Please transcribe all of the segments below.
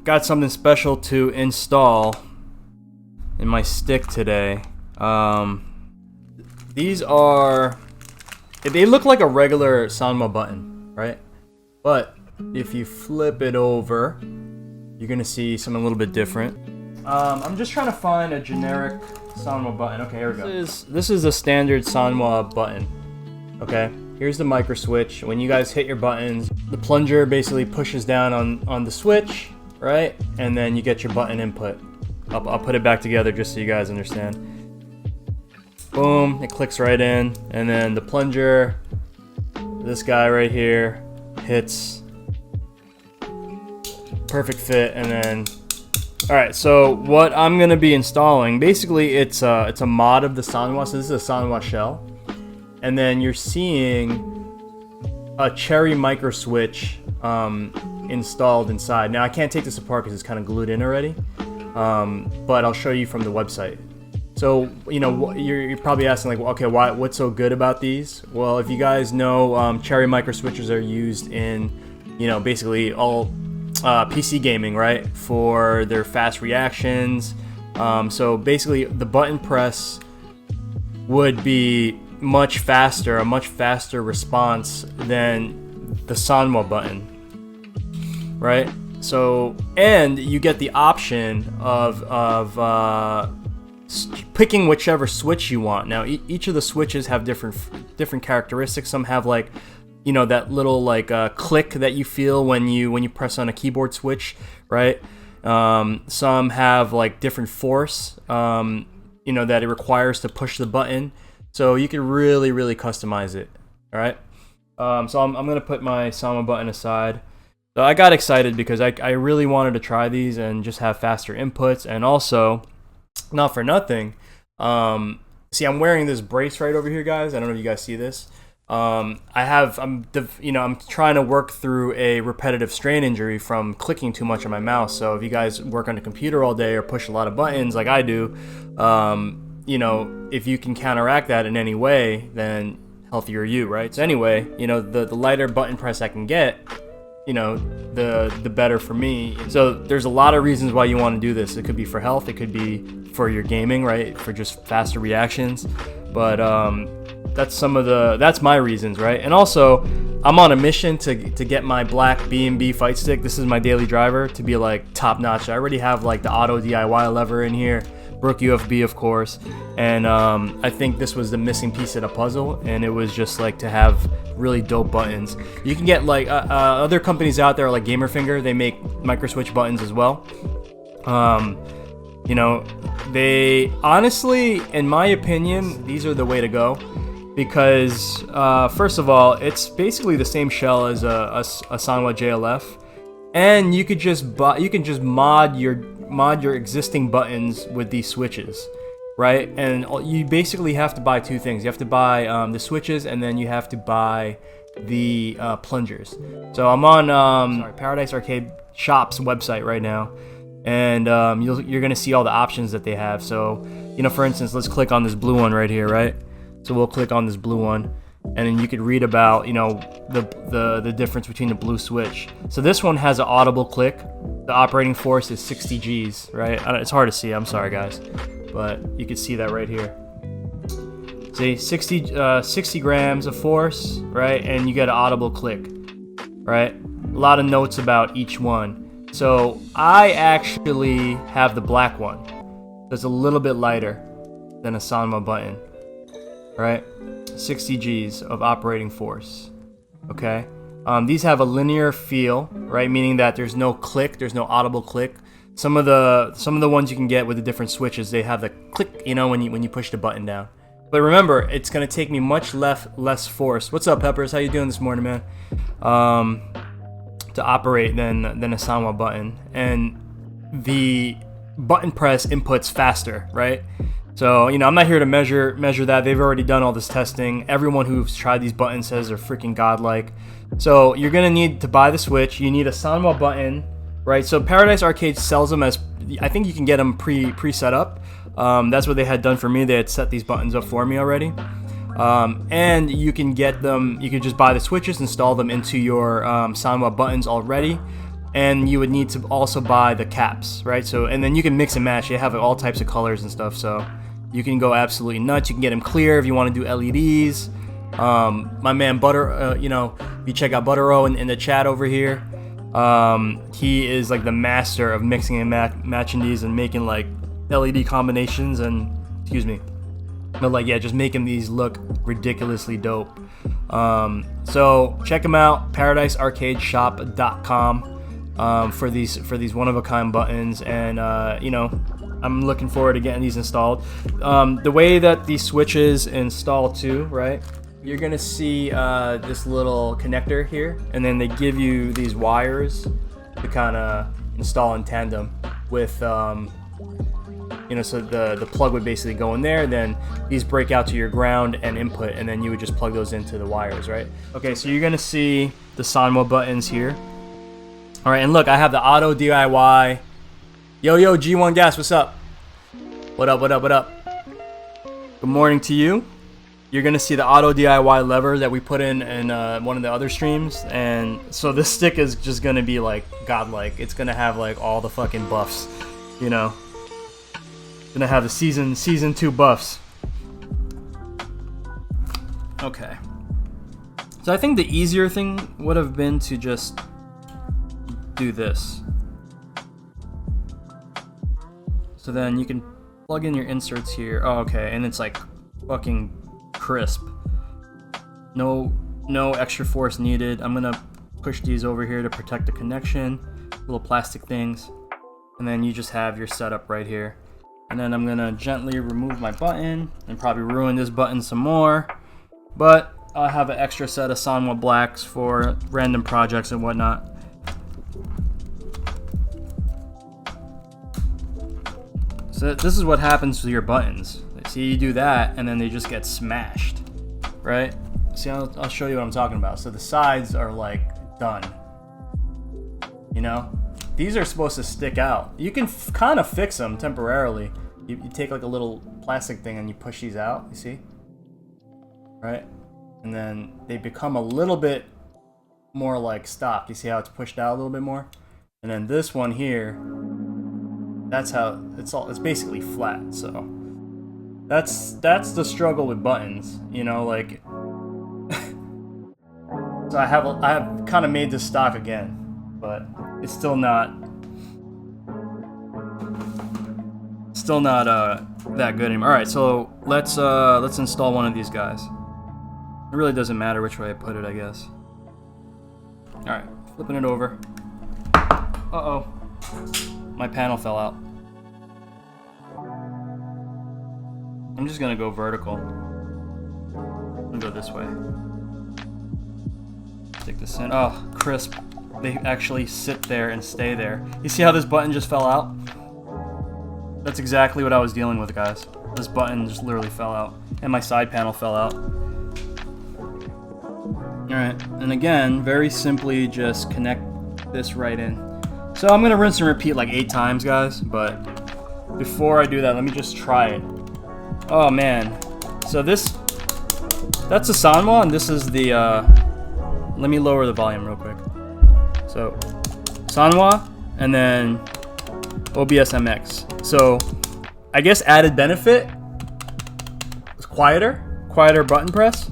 got something special to install in my stick today. These are, they look like a regular Sanwa button, right? But if you flip it over, you're gonna see something a little bit different. I'm just trying to find a generic Sanwa button. Okay, here we go. This is a standard Sanwa button. Okay, here's the micro switch. When you guys hit your buttons, the plunger basically pushes down on the switch, right? And then you get your button input. I'll put it back together just so you guys understand. Boom, it clicks right in, and then the plunger, this guy right here, hits. Perfect fit, and then alright, so what I'm gonna be installing, basically it's a mod of the Sanwa. So this is a Sanwa shell, and then you're seeing a cherry micro switch installed inside. Now I can't take this apart because it's kind of glued in already, but I'll show you from the website. So you know, you're probably asking like, okay, what's so good about these? Well, if you guys know, cherry micro switches are used in, you know, basically all PC gaming, right, for their fast reactions. So basically the button press would be much faster, a much faster response than the Sanwa button, right? So, and you get the option of picking whichever switch you want. Now each of the switches have different characteristics. Some have like, you know, that little like click that you feel when you press on a keyboard switch, right? Some have like different force, you know, that it requires to push the button. So you can really customize it. All right. So I'm gonna put my Sanwa button aside. So I got excited because I really wanted to try these and just have faster inputs, and also, not for nothing, see, I'm wearing this brace right over here, guys. I don't know if you guys see this. I'm trying to work through a repetitive strain injury from clicking too much on my mouse. So if you guys work on a computer all day or push a lot of buttons like I do, you know, if you can counteract that in any way, then healthier you, right? So anyway, you know, the lighter button press I can get, you know, the better for me. So there's a lot of reasons why you want to do this. It could be for health, it could be for your gaming, right, for just faster reactions, but that's my reasons, right? And also, I'm on a mission to get my black B&B fight stick. This is my daily driver, to be like top notch. I already have like the auto DIY lever in here, Brook UFB of course, and I think this was the missing piece of the puzzle, and it was just like to have really dope buttons. You can get like other companies out there like Gamerfinger, they make micro switch buttons as well. You know, they honestly, in my opinion, these are the way to go. Because first of all, it's basically the same shell as a Sanwa JLF, and you can just mod your existing buttons with these switches, right? And you basically have to buy two things. You have to buy the switches, and then you have to buy the plungers. So I'm on Paradise Arcade Shop's website right now, and you're gonna see all the options that they have. So, you know, for instance, let's click on this blue one right here, right? So we'll click on this blue one, and then you could read about, you know, the difference between the blue switch. So this one has an audible click. The operating force is 60 Gs, right? It's hard to see, I'm sorry guys, but you can see that right here. See, 60 grams of force, right? And you get an audible click, right? A lot of notes about each one. So I actually have the black one. That's a little bit lighter than a Sanwa button. Right, 60 Gs of operating force. Okay, these have a linear feel, right, meaning that there's no click, there's no audible click. Some of the ones you can get with the different switches, they have the click, you know, when you push the button down. But remember, it's gonna take me much less force. What's up, Peppers? How you doing this morning, man? To operate than a Sanwa button, and the button press inputs faster, right? So, you know, I'm not here to measure that. They've already done all this testing. Everyone who's tried these buttons says they're freaking godlike. So you're gonna need to buy the switch. You need a Sanwa button, right? So Paradise Arcade sells them as, I think you can get them pre-set up. That's what they had done for me. They had set these buttons up for me already. And you can get them, you can just buy the switches, install them into your Sanwa buttons already. and you would need to also buy the caps, right? So, and then you can mix and match. They have all types of colors and stuff, so you can go absolutely nuts. You can get them clear if you want to do LEDs. My man Butter, you know, if you check out Buttero in the chat over here, he is like the master of mixing and matching these and making like LED combinations and, excuse me, but like, yeah, just making these look ridiculously dope. So check them out, paradisearcadeshop.com, for these one-of-a-kind buttons, and you know, I'm looking forward to getting these installed. The way that these switches install too, right? You're gonna see this little connector here, and then they give you these wires to kind of install in tandem with, you know, so the plug would basically go in there, then these break out to your ground and input, and then you would just plug those into the wires, right? Okay, so you're gonna see the Sanwa buttons here. All right, and look, I have the auto DIY. Yo, G1 Gas, what's up? What up, what up, what up? Good morning to you. You're gonna see the auto DIY lever that we put in one of the other streams, and so this stick is just gonna be like godlike. It's gonna have like all the fucking buffs, you know. Gonna have the season 2 buffs. Okay. So I think the easier thing would have been to just do this. So then you can plug in your inserts here. Oh, okay, and it's like fucking crisp. No extra force needed. I'm gonna push these over here to protect the connection. Little plastic things. And then you just have your setup right here. And then I'm gonna gently remove my button and probably ruin this button some more. But I'll have an extra set of Sanwa blacks for random projects and whatnot. So this is what happens to your buttons. See, you do that and then they just get smashed, right? See, I'll show you what I'm talking about. So the sides are like done, you know? These are supposed to stick out. You can kind of fix them temporarily. You take like a little plastic thing and you push these out, you see? Right? And then they become a little bit more like stock. You see how it's pushed out a little bit more? And then this one here, that's how it's basically flat. So that's the struggle with buttons, you know, like so I have kind of made this stock again, but it's still not that good anymore. All right, so let's install one of these guys. It really doesn't matter which way I put it, I guess. All right, flipping it over. Uh-oh, my panel fell out. I'm just gonna go vertical. I'm gonna go this way. Stick this in. Oh, crisp. They actually sit there and stay there. You see how this button just fell out? That's exactly what I was dealing with, guys. This button just literally fell out. And my side panel fell out. Alright, and again, very simply just connect this right in. So I'm gonna rinse and repeat like 8 times, guys, but before I do that, let me just try it. Oh man. So that's the Sanwa, and this is the, let me lower the volume real quick. So, Sanwa, and then OBS-MX. So, I guess added benefit is quieter button press.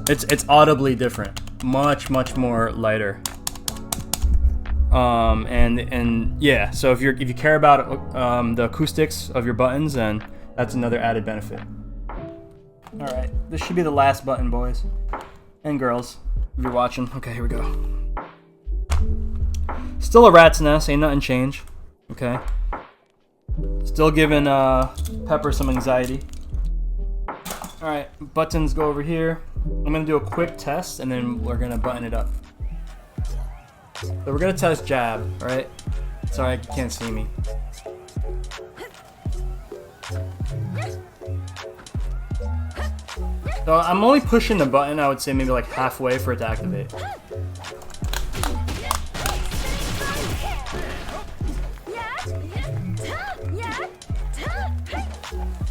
It's audibly different, much more lighter. And yeah. So if you care about the acoustics of your buttons, then that's another added benefit. All right, this should be the last button, boys and girls, if you're watching. Okay, here we go. Still a rat's nest, ain't nothing changed. Okay. Still giving Pepper some anxiety. Alright, buttons go over here. I'm gonna do a quick test and then we're gonna button it up. So we're gonna test jab, alright? Sorry, you can't see me. So I'm only pushing the button, I would say maybe like halfway for it to activate.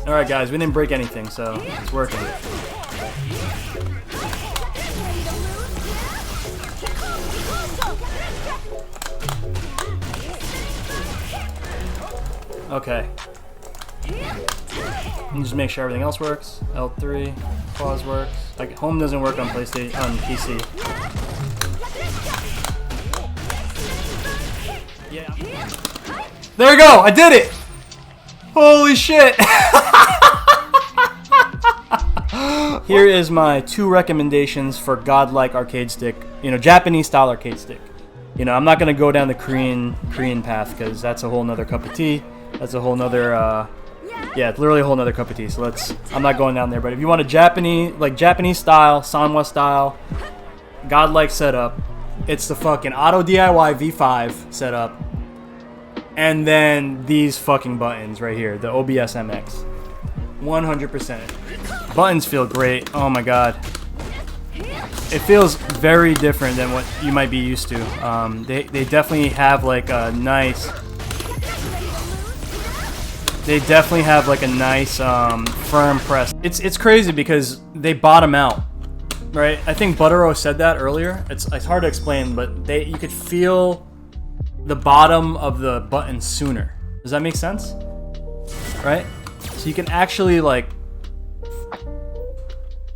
Alright guys, we didn't break anything, so it's working. Okay. Just make sure everything else works. L3, pause works. Like home doesn't work on PlayStation, on PC. Yeah. There you go. I did it. Holy shit. Here is my 2 recommendations for godlike arcade stick. You know, Japanese style arcade stick. You know, I'm not gonna go down the Korean path because that's a whole nother cup of tea. That's a whole nother, yeah, it's literally a whole nother cup of tea. So I'm not going down there. But if you want a Japanese style, Sanwa style, godlike setup, it's the fucking Auto DIY V5 setup, and then these fucking buttons right here, the OBS-MX, 100%. Buttons feel great. Oh my god. It feels very different than what you might be used to. They definitely have like a nice. They definitely have like a nice firm press. It's crazy because they bottom out, right? I think Buttero said that earlier. It's hard to explain, but you could feel the bottom of the button sooner. Does that make sense? Right? So you can actually like.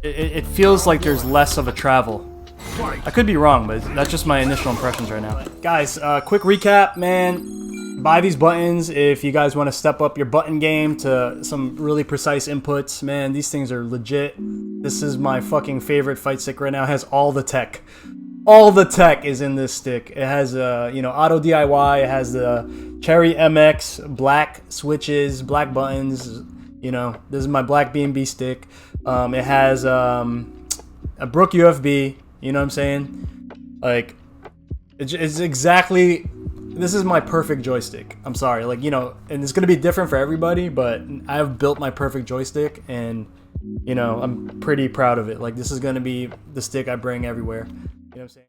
It feels like there's less of a travel. I could be wrong, but that's just my initial impressions right now. Guys, quick recap, man. Buy these buttons if you guys want to step up your button game to some really precise inputs. Man, these things are legit. This is my fucking favorite fight stick right now. It has all the tech. All the tech is in this stick. It has, you know, Auto DIY. It has the Cherry MX, black switches, black buttons. You know, this is my black B&B stick. It has a Brook UFB. You know what I'm saying? Like, it's exactly. This is my perfect joystick. I'm sorry, like, you know, and it's gonna be different for everybody, but I've built my perfect joystick, and you know, I'm pretty proud of it. Like, this is gonna be the stick I bring everywhere. You know what I'm saying?